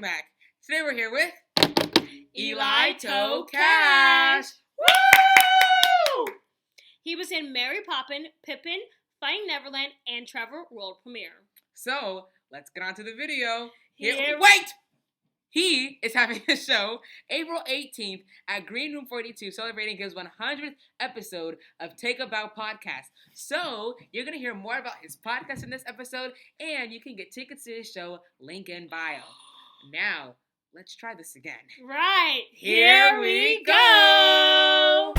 back. Today we're here with Eli Tokash. Woo! He was in Mary Poppins, Pippin, Finding Neverland, and Trevor world premiere. So, let's get on to the video. Wait! He is having a show April 18th at Green Room 42, celebrating his 100th episode of Take About Podcast. So, you're going to hear more about his podcast in this episode, and you can get tickets to his show, link in bio. Now, let's try this again. Right. Here we go!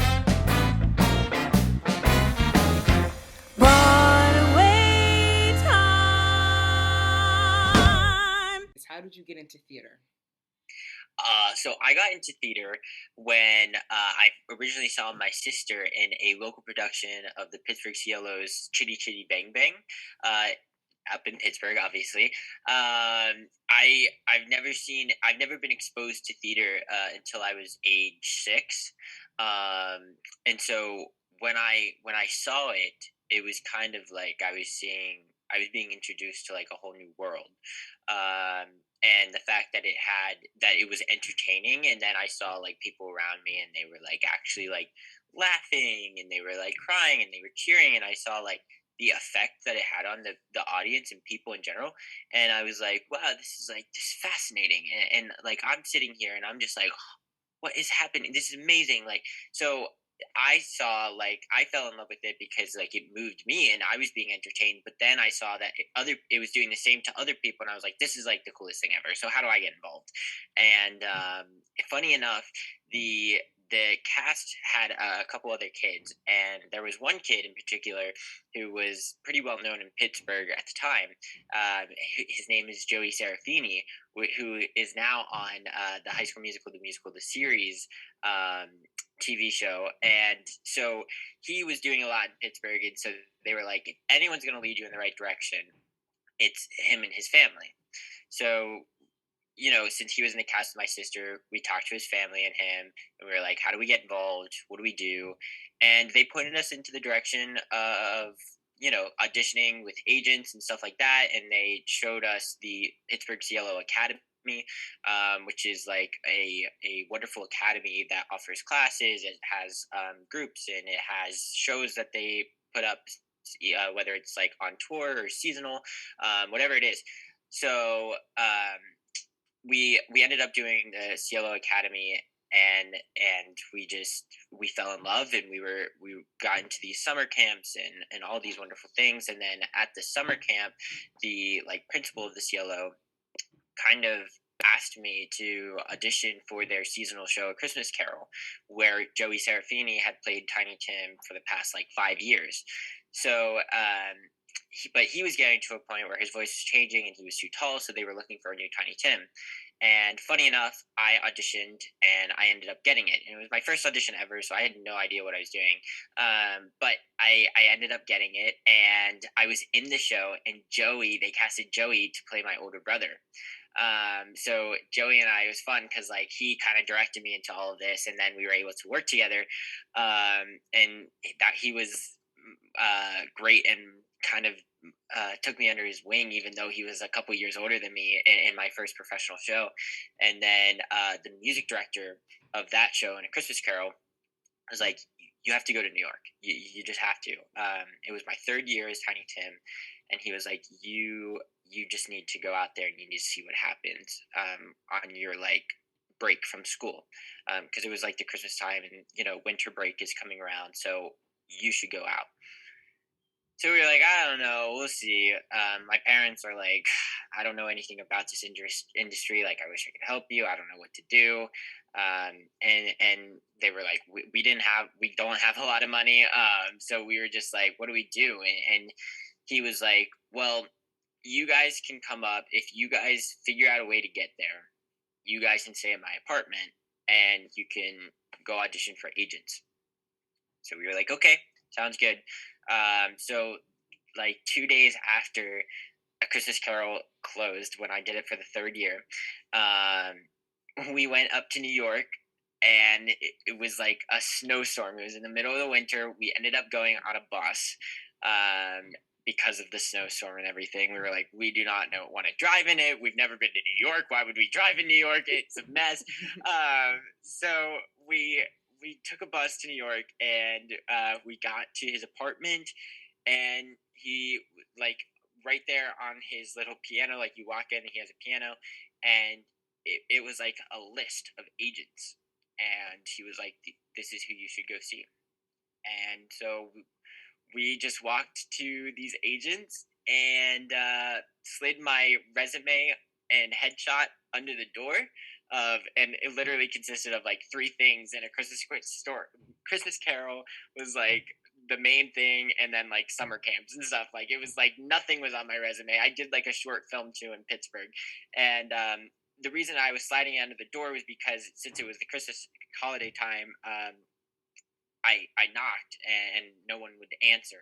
Broadway time! How did you get into theater? So I got into theater when I originally saw my sister in a local production of the Pittsburgh CLO's Chitty Chitty Bang Bang, up in Pittsburgh, obviously. I've never been exposed to theater until I was age 6, and so when I saw it, it was kind of like I was being introduced to like a whole new world. And the fact that it was entertaining, and then I saw like people around me and they were like actually like laughing and they were like crying and they were cheering, and I saw like the effect that it had on the audience and people in general, and I was like, wow, this is fascinating, and like I'm sitting here and I'm just like, what is happening? This is amazing. Like, so I fell in love with it because like it moved me and I was being entertained, but then I saw that it was doing the same to other people, and I was like, this is like the coolest thing ever. So how do I get involved? And funny enough, the cast had a couple other kids, and there was one kid in particular who was pretty well known in Pittsburgh at the time. His name is Joey Serafini, who is now on the High School Musical, the series TV show. And so he was doing a lot in Pittsburgh, and so they were like, if anyone's going to lead you in the right direction, it's him and his family. So, you know, since he was in the cast with my sister, we talked to his family and him, and we were like, how do we get involved? What do we do? And they pointed us into the direction of, you know, auditioning with agents and stuff like that. And they showed us the Pittsburgh CLO Academy, which is like a wonderful academy that offers classes. It has groups, and it has shows that they put up, whether it's like on tour or seasonal, whatever it is. So we ended up doing the CLO Academy, and we fell in love, and we got into these summer camps and all these wonderful things. And then at the summer camp, the like principal of the CLO kind of asked me to audition for their seasonal show, A Christmas Carol, where Joey Serafini had played Tiny Tim for the past like 5 years. So but he was getting to a point where his voice was changing and he was too tall, so they were looking for a new Tiny Tim. And funny enough, I auditioned and I ended up getting it. And it was my first audition ever, so I had no idea what I was doing. But I ended up getting it, and I was in the show, and they casted Joey to play my older brother. So Joey and I, it was fun because like he kind of directed me into all of this, and then we were able to work together. And that he was great and kind of took me under his wing, even though he was a couple years older than me in my first professional show. And then the music director of that show in A Christmas Carol was like, you have to go to New York. You just have to. It was my 3rd year as Tiny Tim, and he was like, you just need to go out there and you need to see what happens on your like break from school, because it was like the Christmas time, and you know, winter break is coming around, so you should go out. So we were like, I don't know, we'll see. My parents are like, I don't know anything about this industry. Like, I wish I could help you. I don't know what to do. And they were like, we don't have a lot of money. So we were just like, what do we do? And he was like, well, you guys can come up. If you guys figure out a way to get there, you guys can stay in my apartment and you can go audition for agents. So we were like, okay, sounds good. So like 2 days after A Christmas Carol closed, when I did it for the 3rd year, we went up to New York, and it was like a snowstorm. It was in the middle of the winter. We ended up going on a bus. because of the snowstorm and everything. We were like, we do not want to drive in it. We've never been to New York. Why would we drive in New York? It's a mess. So we took a bus to New York, and we got to his apartment, and he, like, right there on his little piano, like, you walk in and he has a piano, and it was like a list of agents, and he was like, this is who you should go see. And so we just walked to these agents and slid my resume and headshot under the door and it literally consisted of like three things, and a Christmas Carol was like the main thing, and then like summer camps and stuff. Like, it was like nothing was on my resume. I did like a short film too in Pittsburgh, and the reason I was sliding under the door was because since it was the Christmas holiday time, I knocked and no one would answer.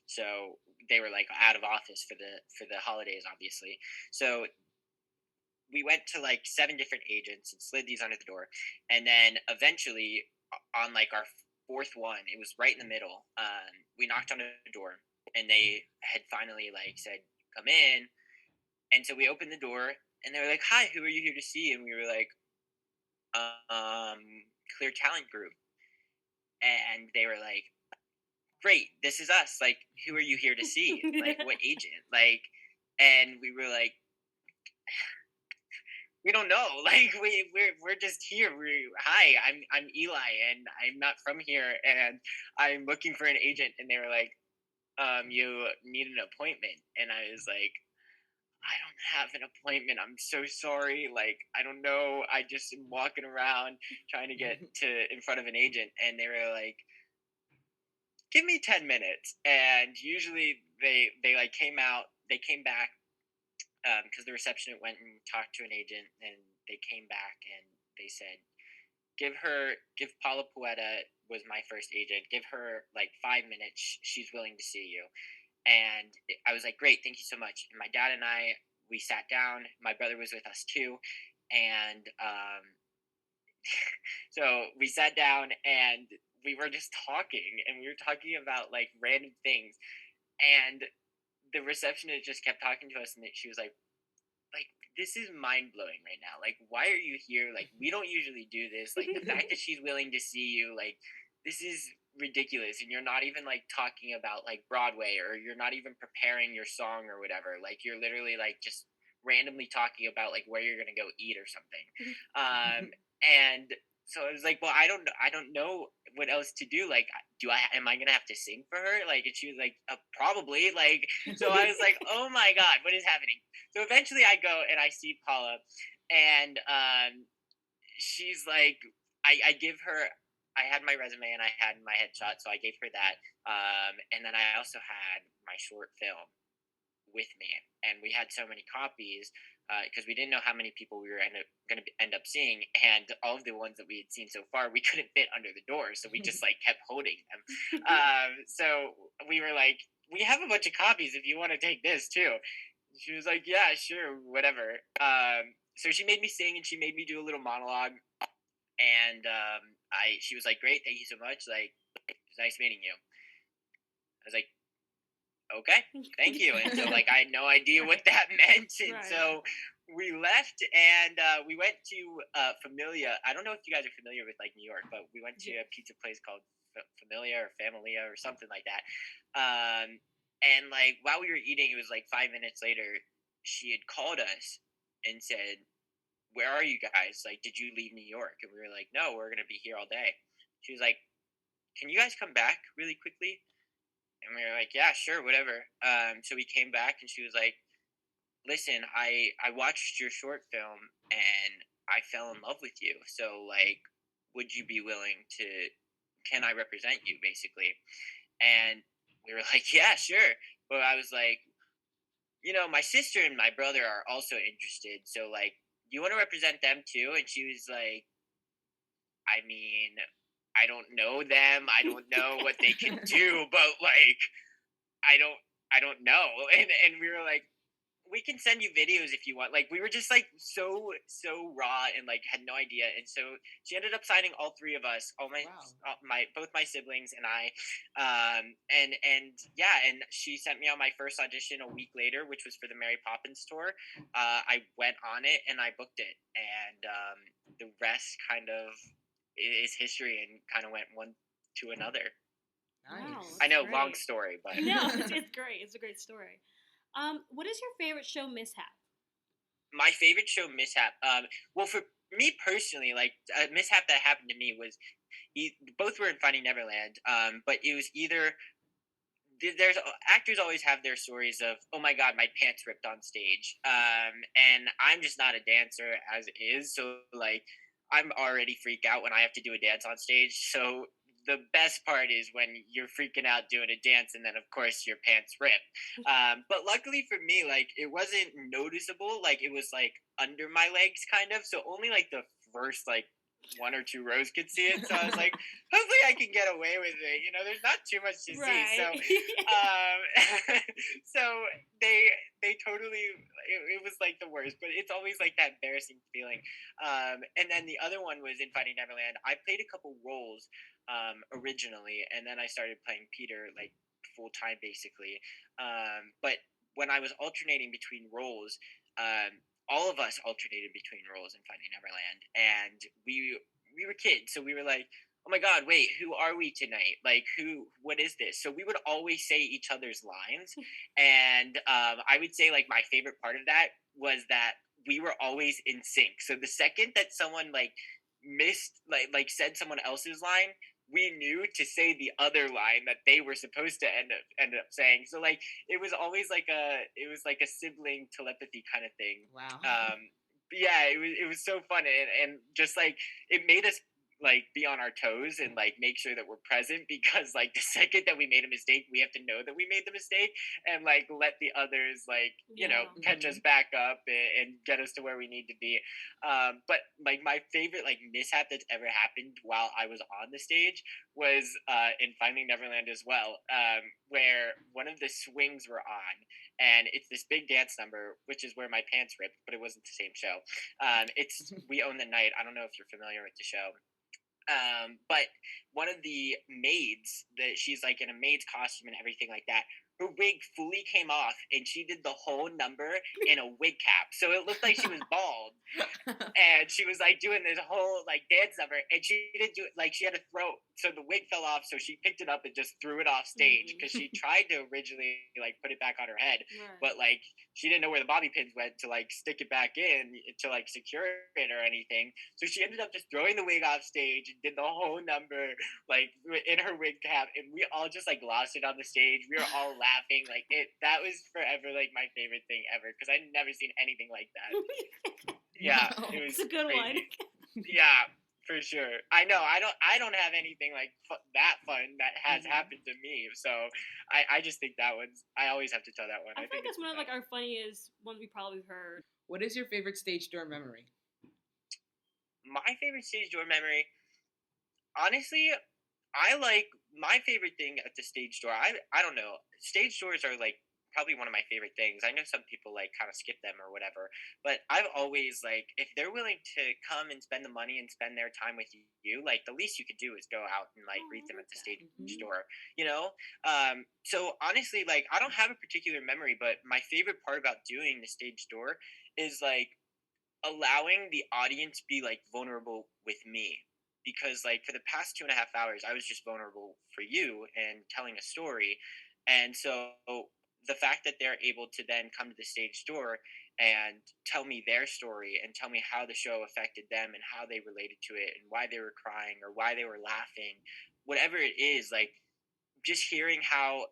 So they were like out of office for the holidays, obviously. So we went to like 7 different agents and slid these under the door, and then eventually on like our fourth one, it was right in the middle. We knocked on the door, and they had finally like said, "Come in." And so we opened the door, and they were like, "Hi, who are you here to see?" And we were like, "Clear Talent Group." And they were like, "Great, this is us. Like, who are you here to see? Like, what agent?" Like, and we were like, "We don't know. Like, we're just here. Hi, I'm Eli, and I'm not from here, and I'm looking for an agent." And they were like, "You need an appointment." And I was like, "I don't have an appointment. I'm so sorry. Like, I don't know. I just am walking around trying to get to in front of an agent." And they were like, "Give me 10 minutes." And usually they like came out, they came back because the receptionist went and talked to an agent, and they came back and they said, give Paula Poeta was my first agent. Give her like 5 minutes. She's willing to see you. And I was like, great, thank you so much. And my dad and I, we sat down. My brother was with us too. And so we sat down and we were just talking, and we were talking about like random things. And the receptionist just kept talking to us, and she was like, this is mind blowing right now. Like, why are you here? Like, we don't usually do this. Like, the fact that she's willing to see you, like, this is ridiculous. And you're not even like talking about like Broadway, or you're not even preparing your song or whatever. Like, you're literally like just randomly talking about like where you're gonna go eat or something. And so I was like, well, I don't know what else to do. Like, am I gonna have to sing for her? Like, and she was like, probably. Like, so I was like, oh my god, what is happening? So eventually I go and I see Paula, and she's like, I give her, I had my resume and I had my headshot, so I gave her that. And then I also had my short film with me, and we had so many copies because we didn't know how many people we were going to end up seeing, and all of the ones that we had seen so far we couldn't fit under the door, so we just like kept holding them. So we were like, we have a bunch of copies if you want to take this too. She was like, yeah, sure, whatever. So she made me sing, and she made me do a little monologue, and she was like, great, thank you so much, like, it was nice meeting you. I was like, okay, thank you. And so like I had no idea what that meant, and Right. so we left, and we went to Familia. I don't know if you guys are familiar with like New York, but we went to a pizza place called Familia or Familia or something like that. And like while we were eating, it was like 5 minutes later, she had called us and said, where are you guys? Like, did you leave New York? And we were like, no, we're gonna be here all day. She was like, can you guys come back really quickly? And we were like, yeah, sure, whatever. So we came back, and she was like, listen, I watched your short film, and I fell in love with you. So like, would you be willing to, can I represent you, basically? And we were like, yeah, sure. But I was like, my sister and my brother are also interested. So like, you want to represent them too? And she was like, I mean, I don't know them. I don't know what they can do, but like, I don't know. And we were like, we can send you videos if you want. Like, we were just like so raw and like had no idea. And so she ended up signing all three of us, Wow. my both my siblings and I. And yeah, and she sent me on my first audition a week later, which was for the Mary Poppins tour. I went on it and I booked it, and the rest kind of is history, and kind of went one to another. Wow, Nice. I that's know, long great. story, but No, it's great. It's a great story. What is your favorite show mishap? my favorite show mishap. Well, for me personally, like a mishap that happened to me was both were in Finding Neverland. But it was either there's actors always have their stories of, oh my god, my pants ripped on stage. And I'm just not a dancer as is, so like I'm already freaked out when I have to do a dance on stage. So the best part is when you're freaking out doing a dance and then of course your pants rip. But luckily for me, like it wasn't noticeable, like it was like under my legs kind of, so only like the first like one or two rows could see it. So I was like, hopefully I can get away with it. You know, there's not too much to see. So, so they totally it was like the worst. But it's always like that embarrassing feeling. And then the other one was in Finding Neverland. I played a couple roles originally, and then I started playing Peter like full time basically. But when I was alternating between roles, all of us alternated between roles in Finding Neverland, and we were kids, so we were like, "Oh my god, wait, who are we tonight? Like, who? What is this?" So we would always say each other's lines, and I would say like my favorite part of that was that we were always in sync. So the second that someone like missed like said someone else's line, we knew to say the other line that they were supposed to end up saying. So like it was like a sibling telepathy kind of thing. Wow. But yeah, it was so fun, and just like it made us like be on our toes and like make sure that we're present, because like the second that we made a mistake, we have to know that we made the mistake and like let the others like Yeah. catch us back up and get us to where we need to be. But like my favorite like mishap that's ever happened while I was on the stage was in Finding Neverland as well, where one of the swings were on, and it's this big dance number, which is where my pants ripped, but it wasn't the same show. It's We Own the Night. I don't know if you're familiar with the show. But one of the maids, that she's like in a maid's costume and everything like that, her wig fully came off, and she did the whole number in a wig cap, so it looked like she was bald. And she was like doing this whole like dance number, and she didn't do it, like she had to throw, so the wig fell off, so she picked it up and just threw it off stage, because she tried to originally like put it back on her head, Right. but like she didn't know where the bobby pins went to like stick it back in to like secure it or anything, so she ended up just throwing the wig off stage and did the whole number like in her wig cap, and we all just like lost it on the stage. We were all laughing, like it that was forever like my favorite thing ever, because I'd never seen anything like that. Yeah, Wow. it was It's a good crazy. one. Yeah, for sure. I know. I don't have anything like that fun that has Mhm. happened to me. So I just think that one's. I always have to tell that one. I I feel like think that's it's one the of like best. our funniest ones we probably heard. What is your favorite stage door memory? My favorite stage door memory. Honestly, I like my favorite thing at the stage door. I don't know. Stage doors are like probably one of my favorite things. I know some people like kind of skip them or whatever, but I've always like, if they're willing to come and spend the money and spend their time with you, like the least you could do is go out and like Oh, greet I them at like the that. stage Mhm. door, you know? So honestly, like I don't have a particular memory, but my favorite part about doing the stage door is like allowing the audience be like vulnerable with me, because like for the past 2.5 hours I was just vulnerable for you and telling a story. And so the fact that they're able to then come to the stage door and tell me their story and tell me how the show affected them and how they related to it and why they were crying or why they were laughing, whatever it is, like just hearing how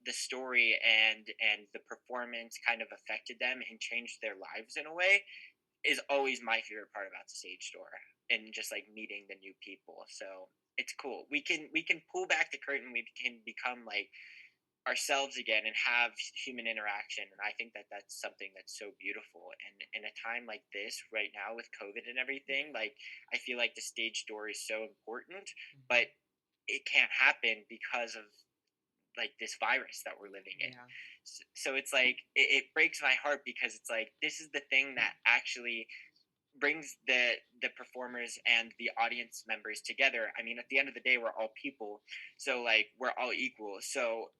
the story and the performance kind of affected them and changed their lives in a way is always my favorite part about the stage door, and just like meeting the new people. So it's cool. We can pull back the curtain. We can become like ourselves again and have human interaction. And I think that that's something that's so beautiful. And in a time like this right now with COVID and everything, like I feel like the stage door is so important, but it can't happen because of like this virus that we're living in. Yeah. So it's like it breaks my heart because it's like this is the thing that actually brings the performers and the audience members together. I mean, at the end of the day, we're all people, so like we're all equal. So,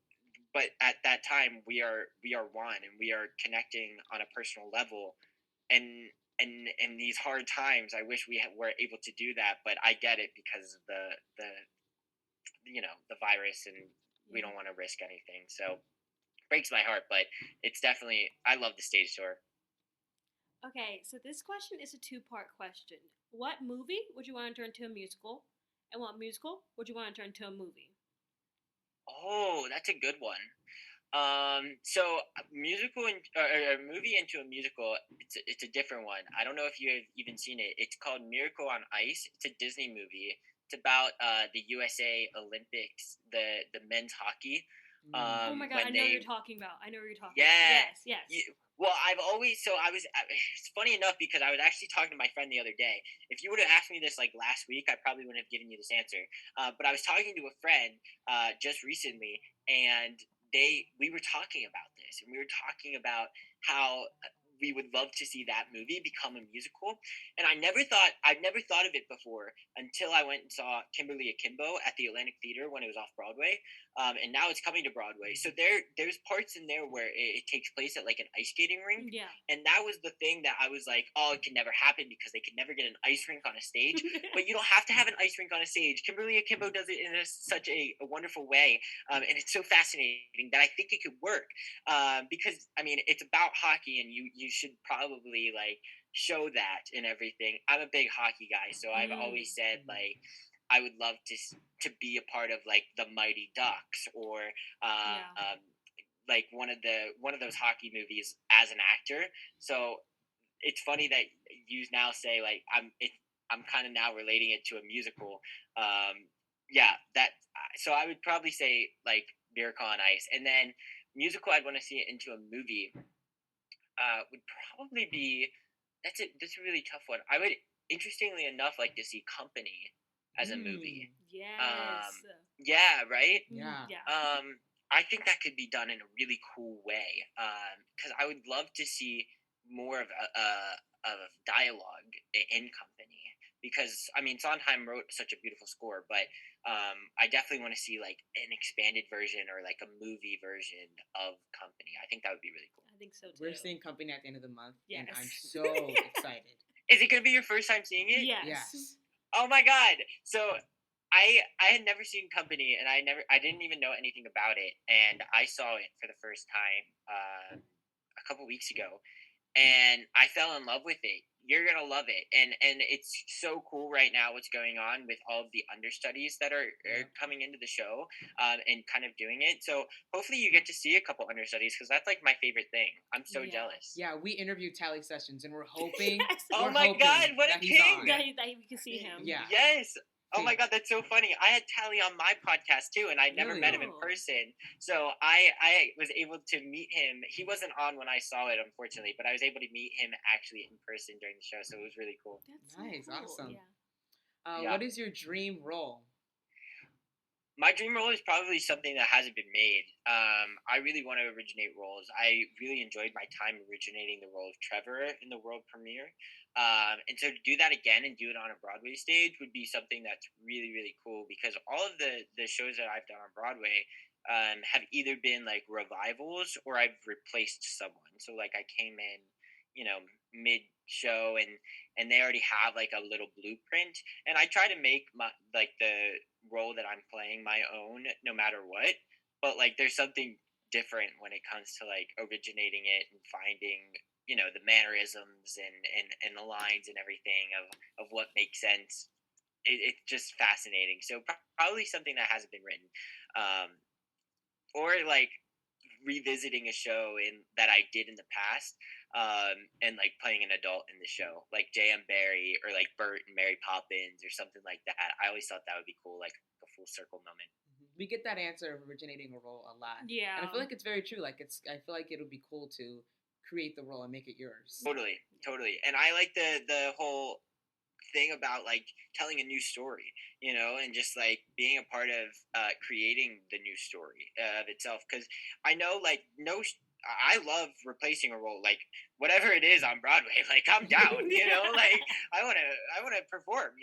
but at that time, we are one, and we are connecting on a personal level, and in these hard times, I wish we were able to do that, but I get it because of the the virus, and we don't want to risk anything. So breaks my heart, but it's definitely I love the stage tour. Okay, so this question is a two-part question. What movie would you want to turn into a musical? And what musical would you want to turn into a movie? Oh, that's a good one. So a musical or a movie into a musical, it's a different one. I don't know if you have even seen it. It's called Miracle on Ice. It's a Disney movie. It's about the USA Olympics, the men's hockey. Oh my god, I When know what they you're talking about. I know what you're talking Yeah. about. Yes, yes. Well, I've always so I was. It's funny enough because I was actually talking to my friend the other day. If you would have asked me this like last week, I probably wouldn't have given you this answer. But I was talking to a friend just recently, and we were talking about this, and we were talking about how we would love to see that movie become a musical. And I've never thought of it before until I went and saw Kimberly Akimbo at the Atlantic Theater when it was off Broadway, and now it's coming to Broadway. So there's parts in there where it takes place at like an ice skating rink, Yeah. and that was the thing that I was like, oh, it can never happen because they could never get an ice rink on a stage. But you don't have to have an ice rink on a stage. Kimberly Akimbo does it in such a wonderful way, and it's so fascinating that I think it could work. Because I mean, it's about hockey, and you should probably like show that and everything. I'm a big hockey guy, so I've always said like I would love to be a part of like the Mighty Ducks or like one of those hockey movies as an actor. So it's funny that you now say like I'm kind of now relating it to a musical. Yeah, that so I would probably say like Miracle on Ice, and then musical I'd want to see it into a movie. Would probably be that's a really tough one. I would interestingly enough like to see Company as a movie. Yes. Yeah, right. Yeah. Yeah. I think that could be done in a really cool way. Because I would love to see more of dialogue in Company. Because I mean, Sondheim wrote such a beautiful score, but I definitely want to see like an expanded version or like a movie version of Company. I think that would be really cool. I think so too. We're seeing Company at the end of the month, and I'm Yes. so excited. Is it gonna be your first time seeing it? Yes. Oh my god! So I had never seen Company, and I didn't even know anything about it, and I saw it for the first time a couple weeks ago, and I fell in love with it. You're gonna love it, and it's so cool right now what's going on with all of the understudies that are coming into the show, and kind of doing it. So hopefully you get to see a couple understudies because that's like my favorite thing. I'm so jealous. Yeah, we interviewed Tally Sessions, and we're hoping. Yes. Oh my god, what a king! That we can see him. Yeah. Yes. Oh my god, that's so funny. I had Tally on my podcast too, and I never met him in person. So I was able to meet him. He wasn't on when I saw it, unfortunately, but I was able to meet him actually in person during the show, so it was really cool. That's nice, so cool. awesome. Yeah. What is your dream role? My dream role is probably something that hasn't been made. I really want to originate roles. I really enjoyed my time originating the role of Trevor in the world premiere. And so to do that again and do it on a Broadway stage would be something that's really, really cool because all of the shows that I've done on Broadway have either been like revivals or I've replaced someone. So like I came in, mid show and they already have like a little blueprint and I try to make my like the role that I'm playing my own no matter what. But like there's something different when it comes to like originating it and finding the mannerisms and the lines and everything of what makes sense. It's just fascinating. So probably something that hasn't been written, or like revisiting a show that I did in the past, and like playing an adult in the show, like J.M. Barrie or like Bert and Mary Poppins or something like that. I always thought that would be cool, like a full circle moment. We get that answer of originating a role a lot. Yeah. And I feel like it's very true. Like I feel like it would be cool to create the role and make it yours. Totally. And I like the whole thing about like telling a new story, and just like being a part of creating the new story of itself. Because I know, like, I love replacing a role, like whatever it is on Broadway. Like I'm down, like I wanna perform,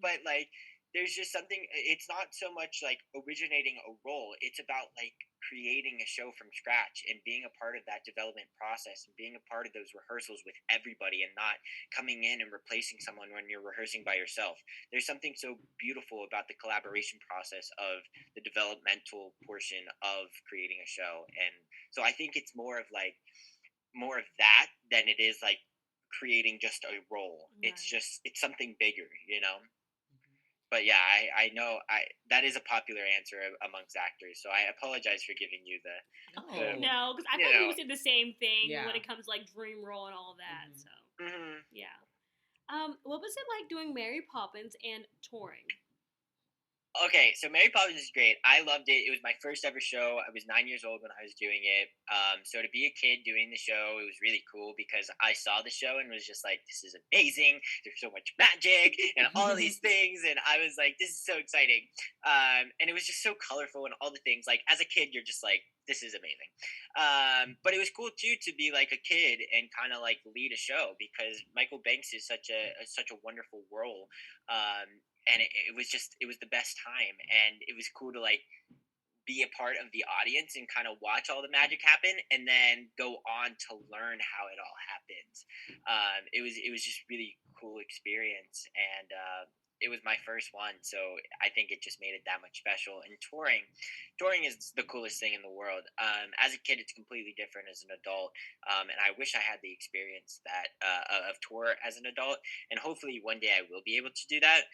but like there's just something. It's not so much like originating a role. It's about like creating a show from scratch and being a part of that development process and being a part of those rehearsals with everybody and not coming in and replacing someone when you're rehearsing by yourself. There's something so beautiful about the collaboration process of the developmental portion of creating a show. And so I think it's more of that than it is like creating just a role. Right. It's something bigger. But yeah, I know that is a popular answer amongst actors. So I apologize for giving you the Oh, No, because I you thought you know. would say the same thing yeah. when it comes to like dream role and all of that. Mhm. So Mhm. yeah. What was it like doing Mary Poppins and touring? Okay, so Mary Poppins is great. I loved it. It was my first ever show. I was 9 years old when I was doing it. So to be a kid doing the show, it was really cool because I saw the show and was just like, "This is amazing! There's so much magic and all of these things," and I was like, "This is so exciting!" And it was just so colorful and all the things. Like as a kid, you're just like, "This is amazing." But it was cool too to be like a kid and kind of like lead a show because Michael Banks is such a wonderful role. And it was the best time, and it was cool to like be a part of the audience and kind of watch all the magic happen and then go on to learn how it all happens. It was just really cool experience, and it was my first one, so I think it just made it that much special. And touring is the coolest thing in the world. As a kid, it's completely different as an adult, and I wish I had the experience that of tour as an adult, and hopefully one day I will be able to do that.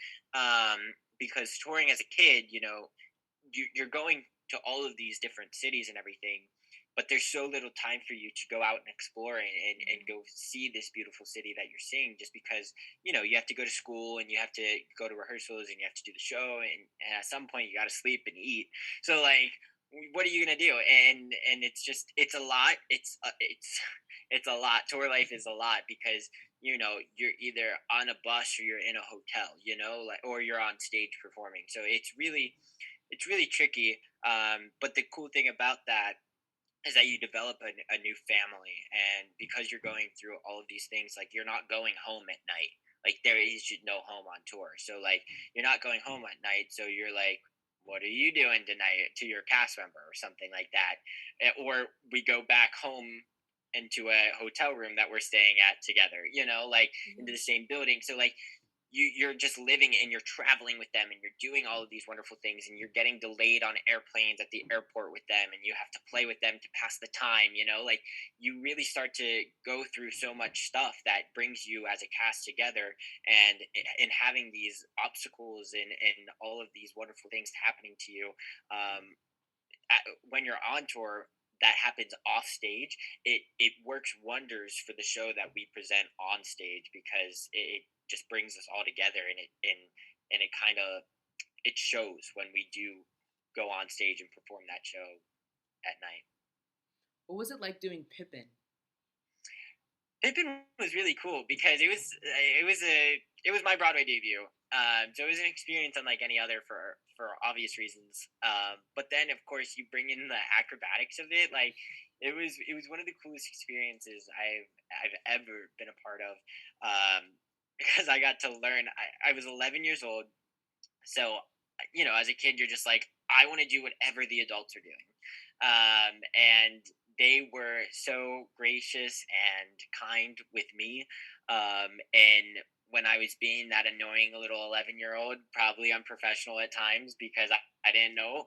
Because touring as a kid, you're going to all of these different cities and everything, but there's so little time for you to go out and explore and go see this beautiful city that you're seeing, just because you have to go to school and you have to go to rehearsals and you have to do the show, and at some point you got to sleep and eat. So like, what are you gonna do? And it's a lot. It's a lot. Tour life is a lot because you're either on a bus or you're in a hotel, like, or you're on stage performing. So it's really tricky. But the cool thing about that is that you develop a new family, and because you're going through all of these things, like you're not going home at night. Like there is no home on tour, so like you're not going home at night. So you're like, what are you doing tonight, to your cast member or something like that. Or we go back home into a hotel room that we're staying at together, like into Mm-hmm. the same building. So like you're just living and you're traveling with them and you're doing all of these wonderful things, and you're getting delayed on airplanes at the airport with them, and you have to play with them to pass the time, like you really start to go through so much stuff that brings you as a cast together. And having these obstacles and all of these wonderful things happening to you, um, when you're on tour, that happens off stage. It works wonders for the show that we present on stage, because it just brings us all together, and it kind of it shows when we do go on stage and perform that show at night. What was it like doing Pippin? Pippin was really cool because it was my Broadway debut. So it was an experience unlike any other for obvious reasons. But then of course you bring in the acrobatics of it. Like it was one of the coolest experiences I've ever been a part of. Because I got to learn. I was 11 years old, so as a kid you're just like, I want to do whatever the adults are doing. And they were so gracious and kind with me. And when I was being that annoying little 11-year-old, probably unprofessional at times because I didn't know,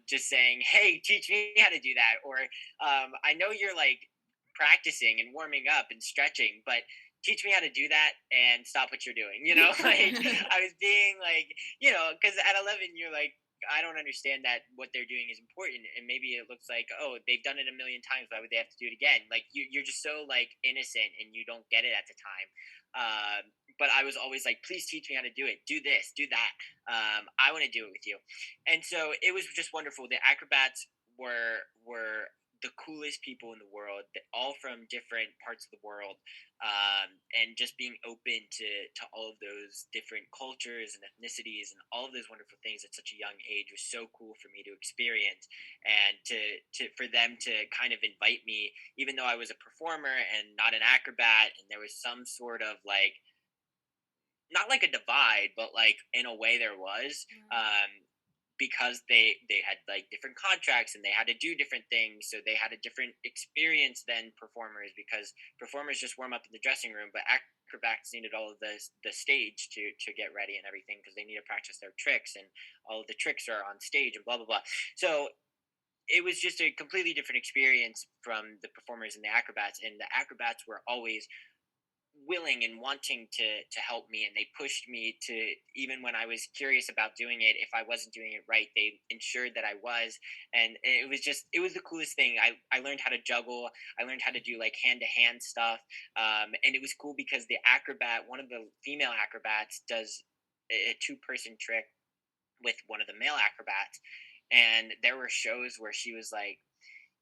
just saying, hey, teach me how to do that. Or I know you're like practicing and warming up and stretching, but teach me how to do that and stop what you're doing. Like I was being like, because at 11 you're like, I don't understand that what they're doing is important, and maybe it looks like, oh, they've done it a million times, why would they have to do it again? Like you're just so like innocent and you don't get it at the time. But I was always like, please teach me how to do it, do this, do that. I want to do it with you. And so it was just wonderful. The acrobats were the coolest people in the world, all from different parts of the world, and just being open to all of those different cultures and ethnicities and all of those wonderful things at such a young age was so cool for me to experience, and to for them to kind of invite me, even though I was a performer and not an acrobat, and there was some sort of like, not like a divide, but like in a way there was, Right. because they had like different contracts and they had to do different things, so they had a different experience than performers, because performers just warm up in the dressing room, but acrobats needed all of the stage to get ready and everything, because they need to practice their tricks, and all of the tricks are on stage and blah blah blah. So it was just a completely different experience from the performers and the acrobats, and the acrobats were always willing and wanting to help me, and they pushed me to, even when I was curious about doing it, if I wasn't doing it right, they ensured that I was. And it was just, it was the coolest thing. I learned how to juggle. I learned how to do like hand-to-hand stuff, and it was cool because the acrobat, one of the female acrobats, does a two-person trick with one of the male acrobats, and there were shows where she was like,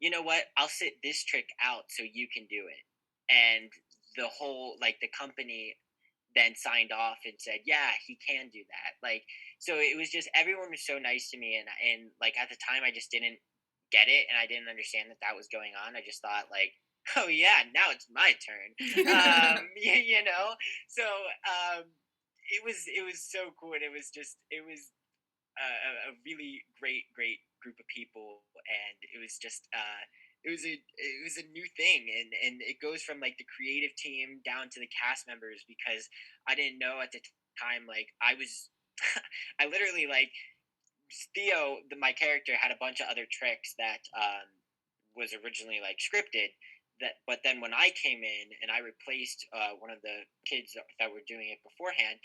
you know what, I'll sit this trick out so you can do it. And the whole, like, the company then signed off and said, yeah, he can do that. Like, so it was just, everyone was so nice to me, and like at the time I just didn't get it, and I didn't understand that that was going on. I just thought like, oh yeah, now it's my turn. You know. So it was so cool, and it was just, it was a really great group of people, and it was just it was a new thing, and it goes from like the creative team down to the cast members, because I didn't know at the time, like I was I literally like, Theo, my character, had a bunch of other tricks that was originally like scripted. That, but then when I came in and I replaced one of the kids that were doing it beforehand,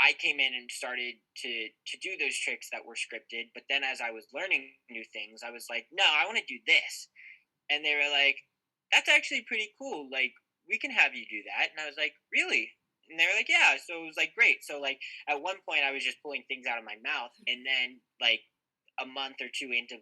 I came in and started to do those tricks that were scripted. But then as I was learning new things, I was like, no, I want to do this. And they were like, that's actually pretty cool. Like, we can have you do that. And I was like, really? And they were like, yeah. So it was like great. So like at one point I was just pulling things out of my mouth, and then like a month or two into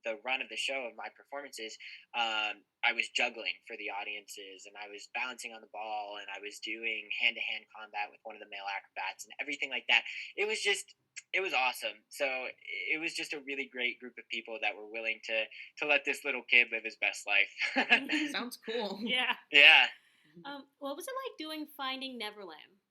the run of the show of my performances, I was juggling for the audiences, and I was balancing on the ball, and I was doing hand to hand combat with one of the male acrobats and everything like that. It was just, it was awesome. So it was just a really great group of people that were willing to let this little kid live his best life. Sounds cool. Yeah. Yeah. What was it like doing Finding Neverland?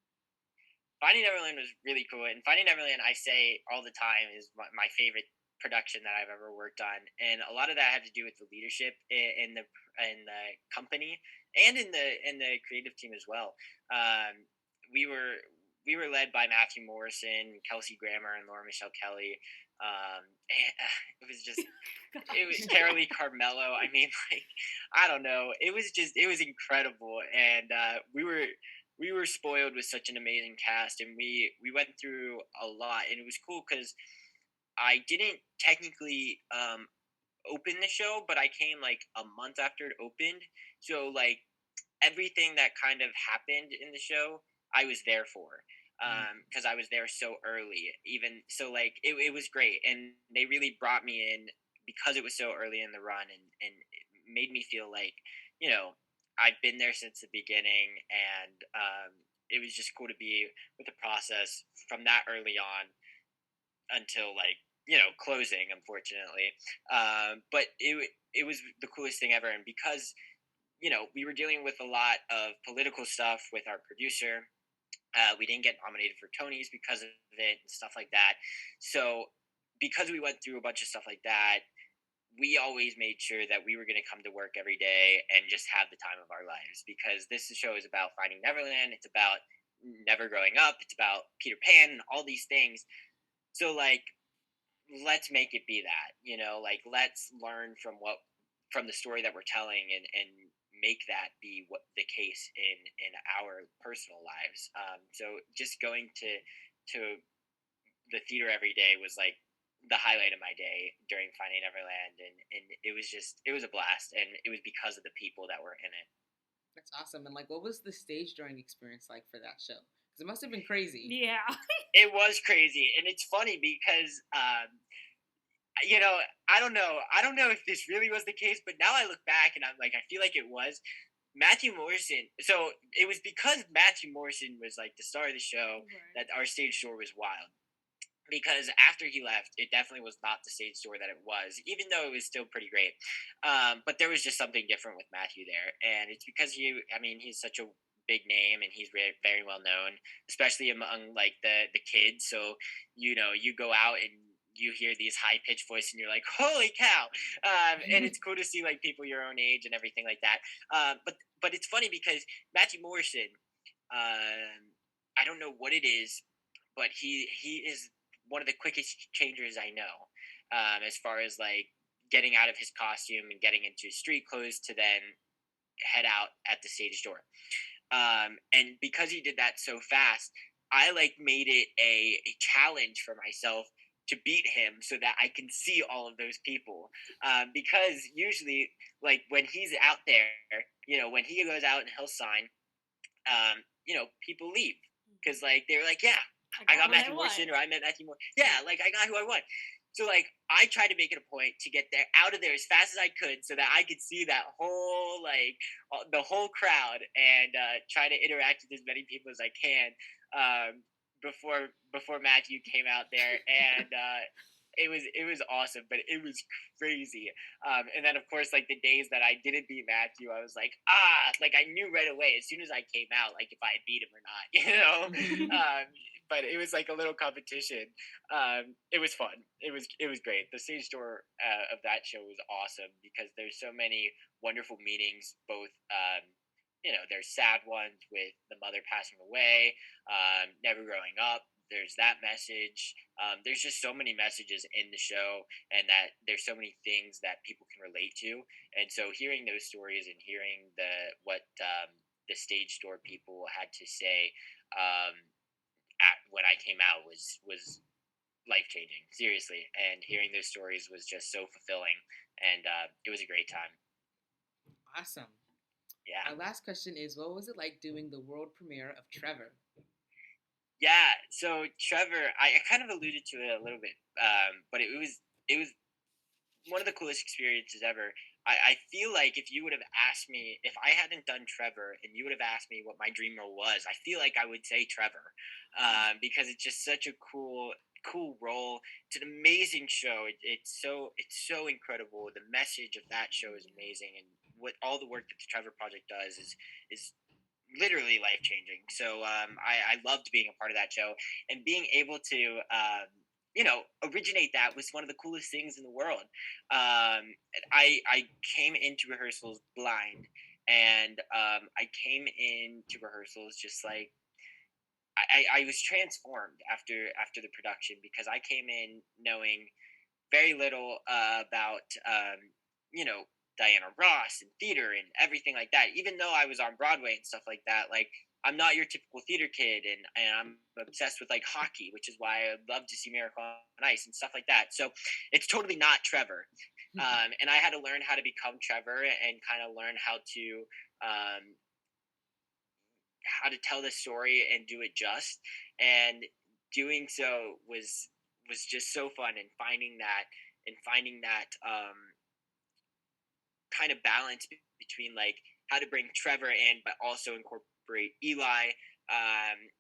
Finding Neverland was really cool, and Finding Neverland, I say all the time, is my favorite production that I've ever worked on, and a lot of that had to do with the leadership in the company, and in the creative team as well. We were led by Matthew Morrison, Kelsey Grammer, and Laura Michelle Kelly. It was just, it was Carolee Carmelo. I mean, like, I don't know. It was incredible, and we were spoiled with such an amazing cast, and we went through a lot, and it was cool because I didn't technically open the show, but I came like a month after it opened. So like everything that kind of happened in the show, I was there for, because I was there so early. Even so, like it was great, and they really brought me in because it was so early in the run, and it made me feel like, you know, I've been there since the beginning, and it was just cool to be with the process from that early on until like, closing, unfortunately. But it was the coolest thing ever, and because we were dealing with a lot of political stuff with our producer. We didn't get nominated for Tonys because of it and stuff like that. So because we went through a bunch of stuff like that, we always made sure that we were going to come to work every day and just have the time of our lives, because this show is about Finding Neverland. It's about never growing up. It's about Peter Pan and all these things. So like, let's make it be that, like, let's learn from the story that we're telling, and make that be what the case in our personal lives. So just going to the theater every day was like the highlight of my day during Finding Neverland, and it was a blast, and it was because of the people that were in it. That's awesome. And like, what was the stage drawing experience like for that show? Because it must have been crazy. Yeah. It was crazy, and it's funny because you know, I don't know. I don't know if this really was the case, but now I look back and I'm like, I feel like it was. Matthew Morrison. So it was because Matthew Morrison was like the star of the show Right. that our stage door was wild. Because after he left, it definitely was not the stage door that it was, even though it was still pretty great. But there was just something different with Matthew there, and it's because I mean, he's such a big name and he's very, very well known, especially among like the kids. So you go out and you hear these high pitched voices and you're like, holy cow! And it's cool to see like people your own age and everything like that. But it's funny because Matthew Morrison, I don't know what it is, but he is one of the quickest changers I know, as far as like getting out of his costume and getting into street clothes to then head out at the stage door. And because he did that so fast, I like made it a challenge for myself to beat him so that I can see all of those people. Because usually, like when he's out there, when he goes out and he'll sign, people leave because like they're like, yeah, I got what I Matthew Morrison, want. or I met Matthew Morrison. Yeah, like I got who I want. So like I tried to make it a point to get there out of there as fast as I could, so that I could see that whole the whole crowd and try to interact with as many people as I can before Matthew came out there, and it was awesome, but it was crazy. And then of course, like the days that I didn't beat Matthew, I was like I knew right away as soon as I came out, like if I had beat him or not, but it was like a little competition. It was fun. It was great. The stage door of that show was awesome because there's so many wonderful meanings. Both, there's sad ones with the mother passing away, never growing up. There's that message. There's just so many messages in the show, and that there's so many things that people can relate to. And so, hearing those stories and hearing the stage door people had to say um, when I came out was life changing, seriously. And hearing those stories was just so fulfilling, and it was a great time. Awesome. Yeah, Our last question is, what was it like doing the world premiere of Trevor? yeah. So Trevor, I kind of alluded to it a little bit, but it was one of the coolest experiences ever. I feel like if you would have asked me, if I hadn't done Trevor and you would have asked me what my dream role was, I feel like I would say Trevor, because it's just such a cool role. It's an amazing show. It's so incredible. The message of that show is amazing, and what all the work that the Trevor Project does is literally life changing. So I loved being a part of that show, and being able to originate that was one of the coolest things in the world. I came into rehearsals blind, and I came into rehearsals just like I was transformed after the production, because I came in knowing very little about you know Diana Ross and theater and everything like that. Even though I was on Broadway and stuff like that, like I'm not your typical theater kid, and I'm obsessed with like hockey, which is why I love to see Miracle on Ice and stuff like that. So it's totally not Trevor, and I had to learn how to become Trevor and kind of learn um, how to tell the story and do it just. And doing so was just so fun, and finding that kind of balance between like how to bring Trevor in but also incorporate Eli.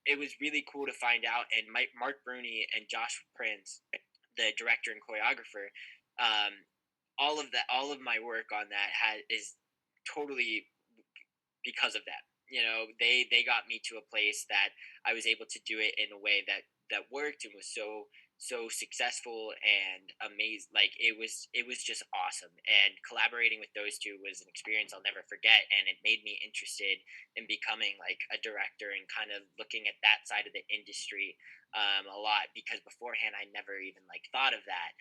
It was really cool to find out, and Mark Bruni and Josh Prince, the director and choreographer, um, all of my work on that is totally because of that. They got me to a place that I was able to do it in a way that worked and was so successful and amazing. Like it was just awesome. And collaborating with those two was an experience I'll never forget. And it made me interested in becoming like a director and kind of looking at that side of the industry a lot, because beforehand I never even like thought of that.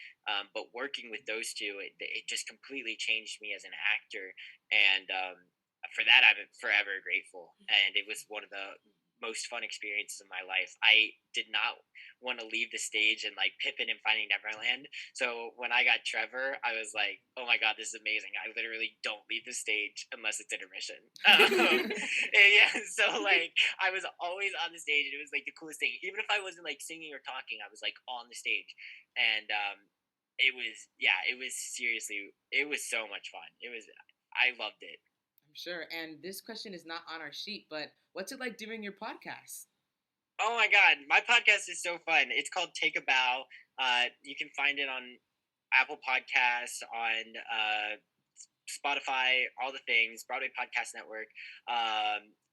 But working with those two, it just completely changed me as an actor, and for that I'm forever grateful. And it was one of the most fun experiences of my life. I did not want to leave the stage and like Pippin and Finding Neverland. So when I got Trevor, I was like, oh my god, this is amazing. I literally don't leave the stage unless it's intermission. Yeah, so like I was always on the stage, and it was like the coolest thing. Even if I wasn't like singing or talking, I was like on the stage, and it was seriously, it was so much fun. I loved it. I'm sure. And this question is not on our sheet, but what's it like doing your podcast? Oh my God, my podcast is so fun. It's called Take a Bow. You can find it on Apple Podcasts, on Spotify, all the things, Broadway Podcast Network.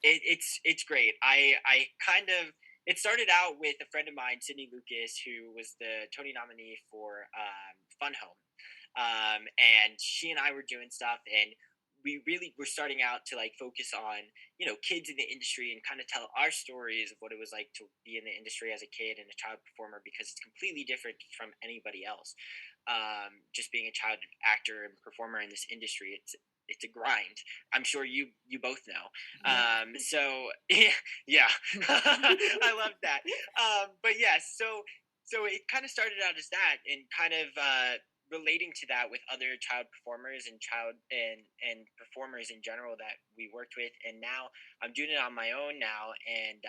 It's great. I kind of, it started out with a friend of mine, Sydney Lucas, who was the Tony nominee for Fun Home. And she and I were doing stuff, and we really were starting out to like focus on, you know, kids in the industry and kind of tell our stories of what it was like to be in the industry as a kid and a child performer, because it's completely different from anybody else. Just being a child actor and performer in this industry, it's a grind. I'm sure you both know. So yeah, I love that. But yeah, so it kind of started out as that, and kind of relating to that with other child performers and performers in general that we worked with. And now I'm doing it on my own now, and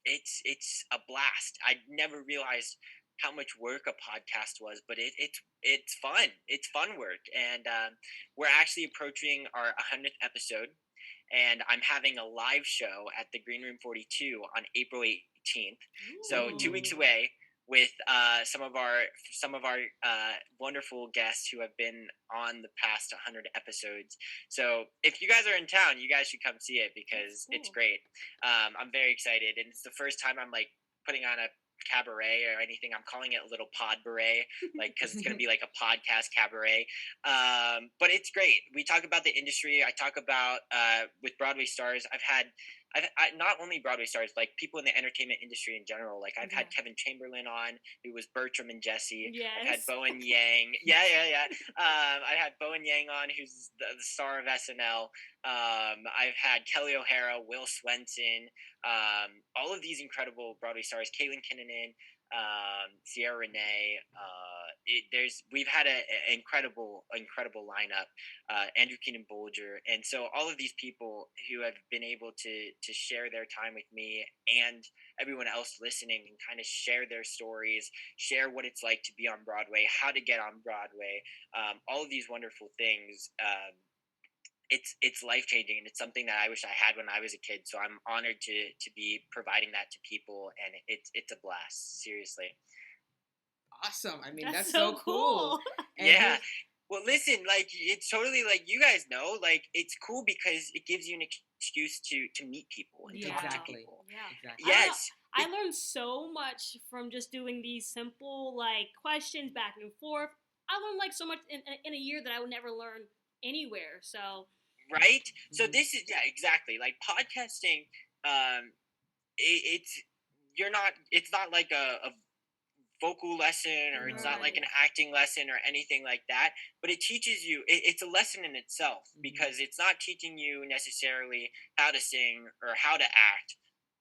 it's a blast. I never realized how much work a podcast was, but it's fun. It's fun work, and we're actually approaching our 100th episode, and I'm having a live show at the Green Room 42 on April 18th. So 2 weeks away, with some of our wonderful guests who have been on the past 100 episodes. So if you guys are in town, you guys should come see it, because it's great. I'm very excited, and it's the first time I'm like putting on a cabaret or anything. I'm calling it a little pod beret, like, because it's going to be like a podcast cabaret. But it's great. We talk about the industry. I talk about with Broadway stars. I not only Broadway stars, like people in the entertainment industry in general. Like I've had Kevin Chamberlain on, who was Bertram and Jesse. Yes. I've had Bowen Yang. Yeah. I had Bowen Yang on, who's the star of SNL. I've had Kelly O'Hara, Will Swenson, all of these incredible Broadway stars. Kaylin Kinnanen, Sierra Renee. We've had an incredible lineup. Andrew Keenan Bolger, and so all of these people who have been able to share their time with me and everyone else listening, and kind of share their stories, share what it's like to be on Broadway, how to get on Broadway, all of these wonderful things. It's life changing, and it's something that I wish I had when I was a kid. So I'm honored to be providing that to people, and it's a blast. Seriously. Awesome. I mean, that's so so cool. Yeah. Well, listen, like, it's totally like, you guys know, like, it's cool because it gives you an excuse to meet people and talk to people. Yeah. Exactly. Yes. I learned so much from just doing these simple, like, questions back and forth. I learned, like, so much in a year that I would never learn anywhere, so. Right? So this is, yeah, exactly. Like, podcasting, it's not like a vocal lesson, or it's not like an acting lesson or anything like that, but it teaches you, it's a lesson in itself, because it's not teaching you necessarily how to sing or how to act,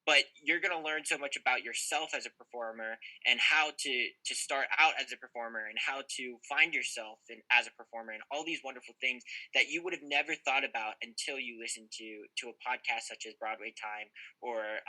but you're going to learn so much about yourself as a performer, and how to start out as a performer, and how to find yourself as a performer, and all these wonderful things that you would have never thought about until you listen to a podcast such as Broadway Time, or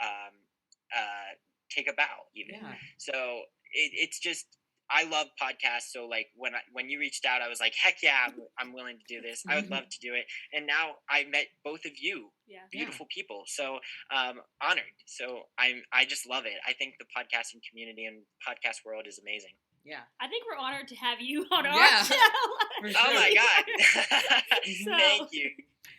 Take a Bow even. Yeah. So it's just, I love podcasts. So like when you reached out, I was like, heck yeah, I'm willing to do this. I would love to do it. And now I met both of you, beautiful people. So honored. So I just love it. I think the podcasting community and podcast world is amazing. Yeah. I think we're honored to have you on our show. Sure. Oh my God. Thank you.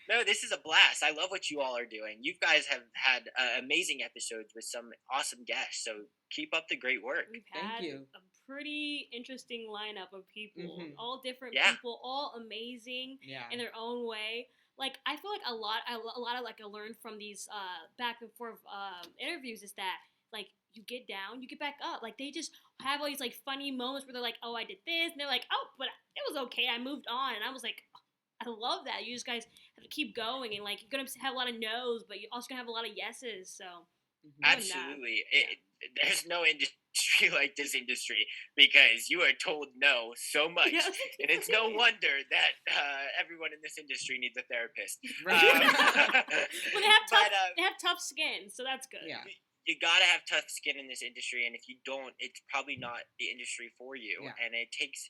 No, this is a blast. I love what you all are doing. You guys have had amazing episodes with some awesome guests. So keep up the great work. We've had Thank you. A pretty interesting lineup of people, all different people, all amazing in their own way. Like, I feel like a lot of like I learned from these back and forth interviews is that, like, you get down, you get back up. Like, they just have all these like funny moments where they're like, oh, I did this, and they're like, oh, but it was okay, I moved on. And I was like, I love that. You just guys have to keep going, and like, you're gonna have a lot of no's, but you're also gonna have a lot of yeses. So absolutely, there's no industry like this industry, because you are told no so much, and it's no wonder that everyone in this industry needs a therapist. Well, they have tough skin, so that's good. Yeah. You gotta have tough skin in this industry, and if you don't, it's probably not the industry for you. And it takes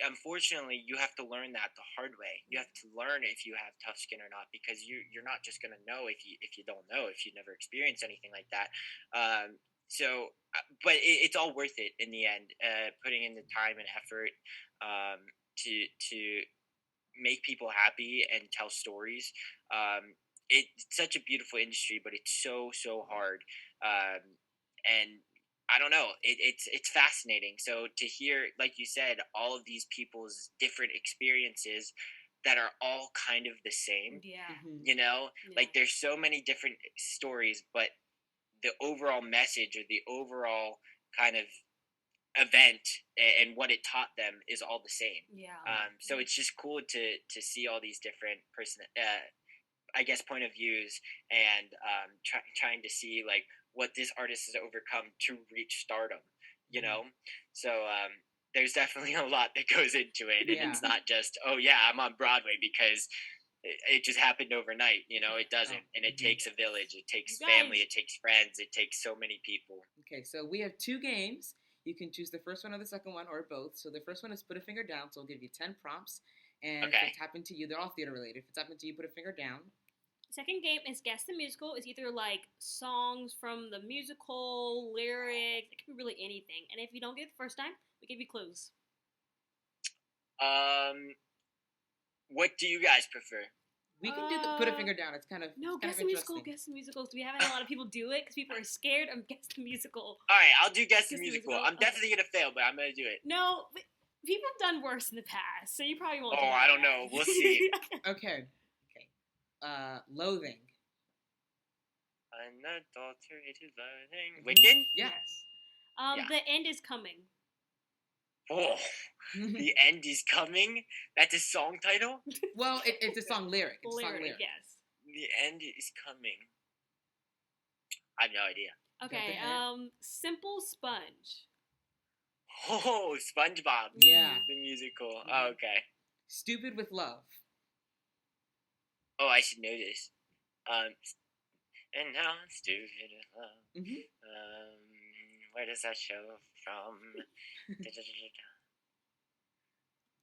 unfortunately, you have to learn that the hard way. You have to learn if you have tough skin or not, because you're not just gonna know if you don't know, if you never experienced anything like that. But it's all worth it in the end. Putting in the time and effort to make people happy and tell stories. It's such a beautiful industry, but it's so hard. And I don't know. It's fascinating. So to hear, like you said, all of these people's different experiences that are all kind of the same. Yeah. Like there's so many different stories, but the overall message or the overall kind of event and what it taught them is all the same. Yeah. So it's just cool to see all these different I guess point of views, and trying to see like what this artist has overcome to reach stardom. So there's definitely a lot that goes into it, and it's not just I'm on Broadway because it just happened overnight. It doesn't, and it takes a village, it takes family, it takes friends, it takes so many people. Okay, so we have 2 games. You can choose the first one or the second one, or both. So the first one is put a finger down. So I'll give you 10 prompts. And if it's happened to you, they're all theater related. If it's happened to you, put a finger down. Second game is Guess the Musical. It's either like songs from the musical, lyrics. It can be really anything. And if you don't get it the first time, we give you clues. What do you guys prefer? We can do the put a finger down. It's kind of Guess the Musical. Guess the Musical. We haven't had a lot of people do it because people are scared of Guess the Musical. All right, I'll do Guess the Musical. I'm definitely gonna fail, but I'm gonna do it. No, people have done worse in the past, so you probably won't. Oh, I don't know. We'll see. Okay. Loathing. Unadulterated loathing. Wicked? Yes. The end is coming. Oh, the end is coming? That's a song title? Well, it's a song lyric. It's lyric, a song lyric. Yes. The end is coming. I have no idea. Okay, Simple Sponge. Oh, SpongeBob. Yeah. The musical. Oh, okay. Stupid with Love. Oh, I should know this. And now I'm stupid with love. Where does that show from?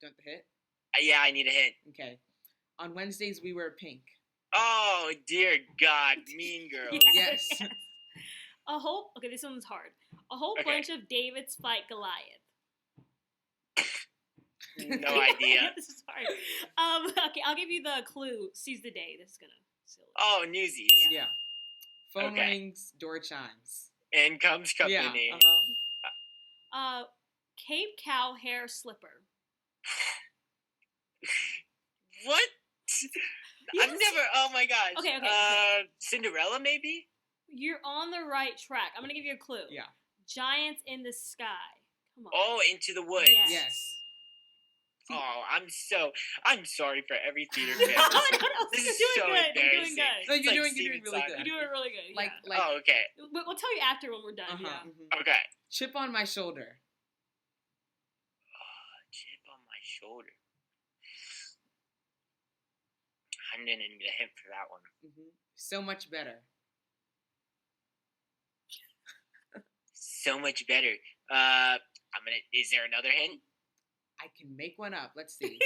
Don't the hit? Yeah, I need a hint. Okay. On Wednesdays, we wear pink. Oh, dear God. Mean Girls. Yes. Okay, this one's hard. A whole bunch of Davids fight Goliath. No idea. This is hard. Okay, I'll give you the clue. Seize the day. This is gonna silly. Oh, Newsies. Yeah. Phone rings, door chimes. And comes company. Yeah. Cape Cow hair slipper. What? Yes. I've never. Oh my gosh. Okay. Cinderella, maybe. You're on the right track. I'm gonna give you a clue. Yeah. Giants in the sky. Come on. Oh, Into the Woods. Yes. Oh, I'm sorry for every theater fan. This is so embarrassing. No, you're doing really good. You're doing really good. Like, oh, okay. We'll tell you after when we're done. Yeah. Okay. Chip on my shoulder. Chip on my shoulder. I'm gonna need a hint for that one. So much better. So much better. Is there another hint? I can make one up. Let's see.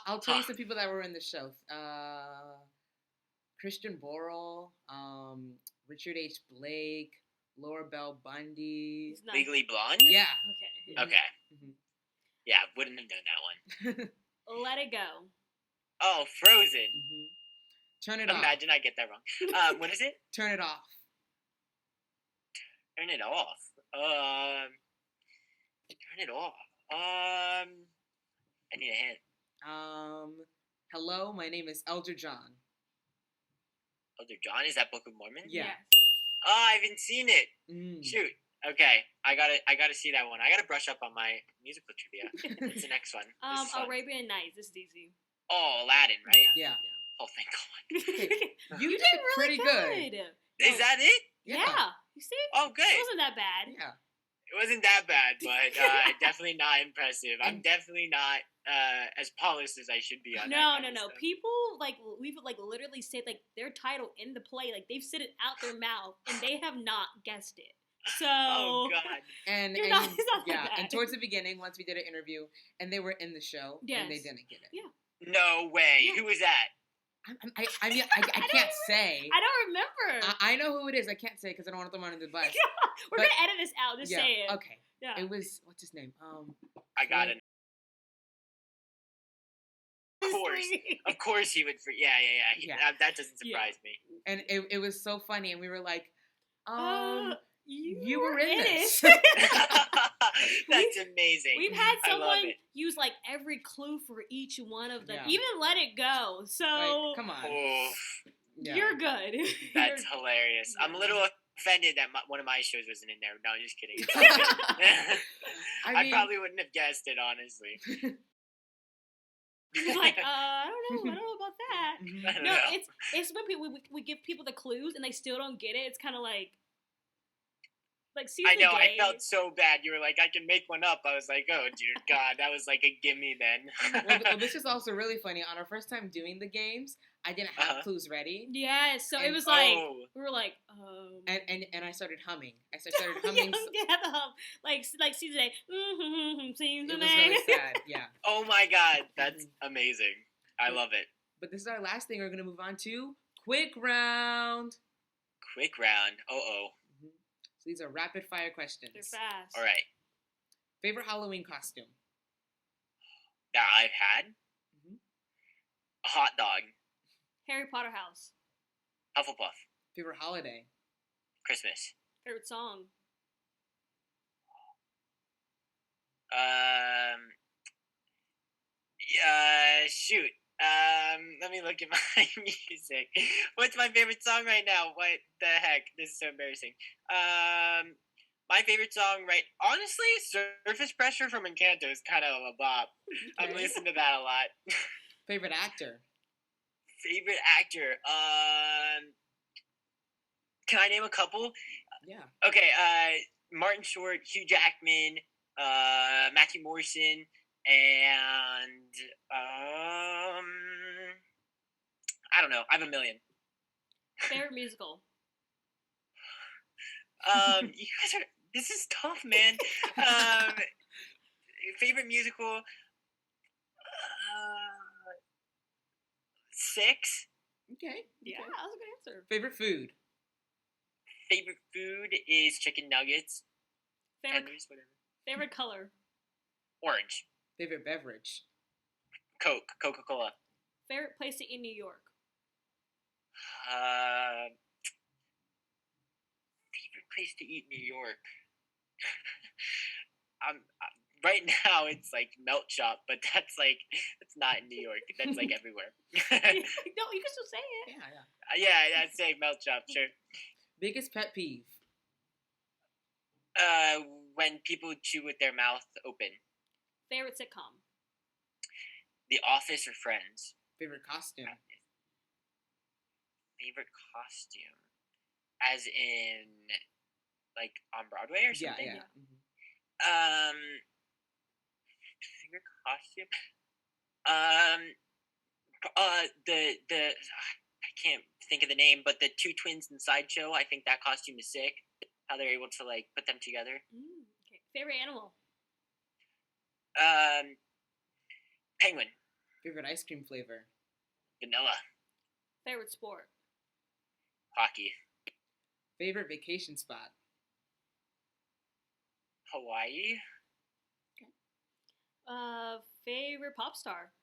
I'll tell you some people that were in the show. Christian Borle, Richard H. Blake, Laura Bell Bundy. Legally Blonde? Yeah. Okay. Yeah, wouldn't have known that one. Let It Go. Oh, Frozen. Turn it off. Imagine I get that wrong. What is it? Turn it off. Turn it off. Turn it off. I need a hint. Hello, my name is Elder John. Elder John? Is that Book of Mormon? Yeah. Oh, I haven't seen it. Shoot. Okay, I gotta see that one. I gotta brush up on my musical trivia. What's the next one? Arabian Nights. This is easy. Oh, Aladdin, right? Yeah. Oh, thank God. Okay. You did really pretty good. Is that it? Yeah. You see? Oh, good. It wasn't that bad. Yeah. It wasn't that bad, but definitely not impressive. I'm definitely not as polished as I should be on No. Stuff. People, we've literally said, their title in the play, they've said it out their mouth, and they have not guessed it. So. Oh God. And it's not yeah, like that. and towards the beginning, once we did an interview, and they were in the show, and they didn't get it. Yeah. No way. Yeah. Who was that? I mean, I can't say. I don't remember. I know who it is. I can't say because I don't want to throw him under the bus. We're gonna edit this out. Just say it. Okay. Yeah. It was, what's his name? I got it. Of course he would. Yeah. That doesn't surprise me. And it was so funny, and we were like, you were in this. That's amazing. We've had someone use like every clue for each one of them. Even Let It Go. So like, come on. Oh, you're good. That's hilarious. I'm a little offended that one of my shows wasn't in there. No, I'm just kidding. I probably wouldn't have guessed it, honestly. Like, I don't know about that. No, it's when we give people the clues and they still don't get it. It's kind of like I know. I felt so bad. You were like, I can make one up. I was like, oh dear God, that was like a gimme then. well, this is also really funny. On our first time doing the games, I didn't have clues ready. Yeah, so it was like we were like, and I started humming. I started humming. Yeah, the hum. Like season 8. Season 8. It was really sad. Yeah. Oh my God, that's amazing. I love it. But this is our last thing. We're gonna move on to quick round. Quick round. Oh. So these are rapid fire questions. They're fast. All right. Favorite Halloween costume that I've had? A hot dog. Harry Potter house. Hufflepuff. Favorite holiday? Christmas. Favorite song? Shoot. Let me look at my music. What's my favorite song right now? What the heck? This is so embarrassing. My favorite song, honestly, Surface Pressure from Encanto is kind of a bop. Okay. I'm listening to that a lot. Favorite actor? Favorite actor? Can I name a couple? Yeah. Okay, Martin Short, Hugh Jackman, Matthew Morrison, and I don't know. I have a million. Favorite musical? You guys are. This is tough, man. Favorite musical? 6. Okay. Yeah, that was a good answer. Favorite food? Favorite food is chicken nuggets. Favorite color? Orange. Favorite beverage? Coca-Cola. Favorite place to eat in New York? Favorite place to eat in New York? Right now it's like Melt Shop, but that's not in New York. That's like everywhere. No, you can still say it. Yeah. I'd say Melt Shop, sure. Biggest pet peeve? When people chew with their mouth open. Favorite sitcom? The Office or Friends. Favorite costume? Favorite costume? As in, like, on Broadway or something? Yeah. Favorite costume? The I can't think of the name, but the two twins in Sideshow, I think that costume is sick. How they're able to, like, put them together. Okay. Favorite animal? Penguin. Favorite ice cream flavor? Vanilla. Favorite sport? Hockey. Favorite vacation spot? Hawaii. Okay. Favorite pop star?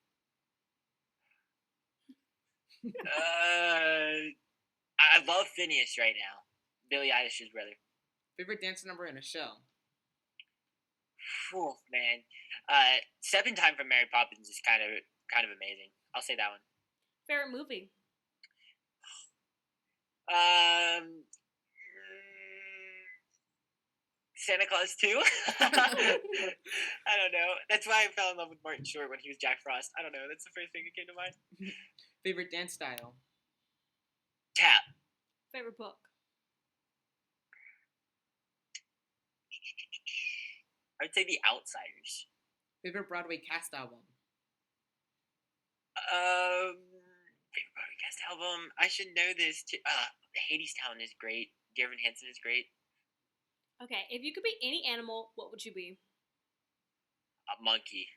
I love Phineas right now. Billie Eilish's brother. Favorite dance number in a show? Oh, man. Step Time from Mary Poppins is kind of amazing. I'll say that one. Favorite movie? Santa Claus 2? I don't know. That's why I fell in love with Martin Short when he was Jack Frost. I don't know. That's the first thing that came to mind. Favorite dance style? Tap. Favorite book? I would say The Outsiders. Favorite Broadway cast album? Favorite Broadway cast album? I should know this too. Hadestown is great. Dear Evan Hansen is great. Okay, if you could be any animal, what would you be? A monkey.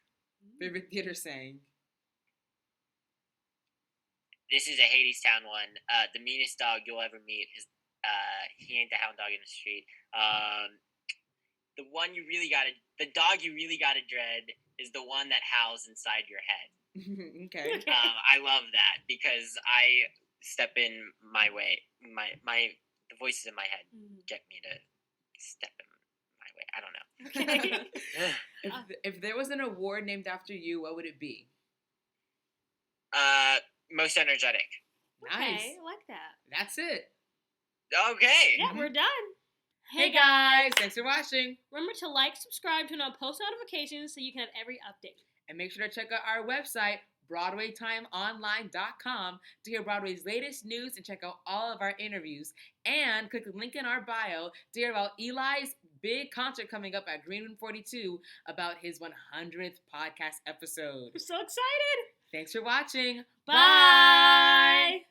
Favorite theater saying? This is a Hadestown one. The meanest dog you'll ever meet is he ain't the hound dog in the street. The dog you really gotta dread is the one that howls inside your head. Okay. I love that because I step in my way. The voices in my head get me to step in my way. I don't know. Okay. If there was an award named after you, what would it be? Most energetic. Nice. Okay, I like that. That's it. Okay. Yeah, we're done. Hey guys, thanks for watching. Remember to like, subscribe, turn on post notifications so you can have every update. And make sure to check out our website, BroadwayTimeOnline.com, to hear Broadway's latest news and check out all of our interviews. And click the link in our bio to hear about Eli's big concert coming up at Green Room 42 about his 100th podcast episode. We're so excited. Thanks for watching. Bye.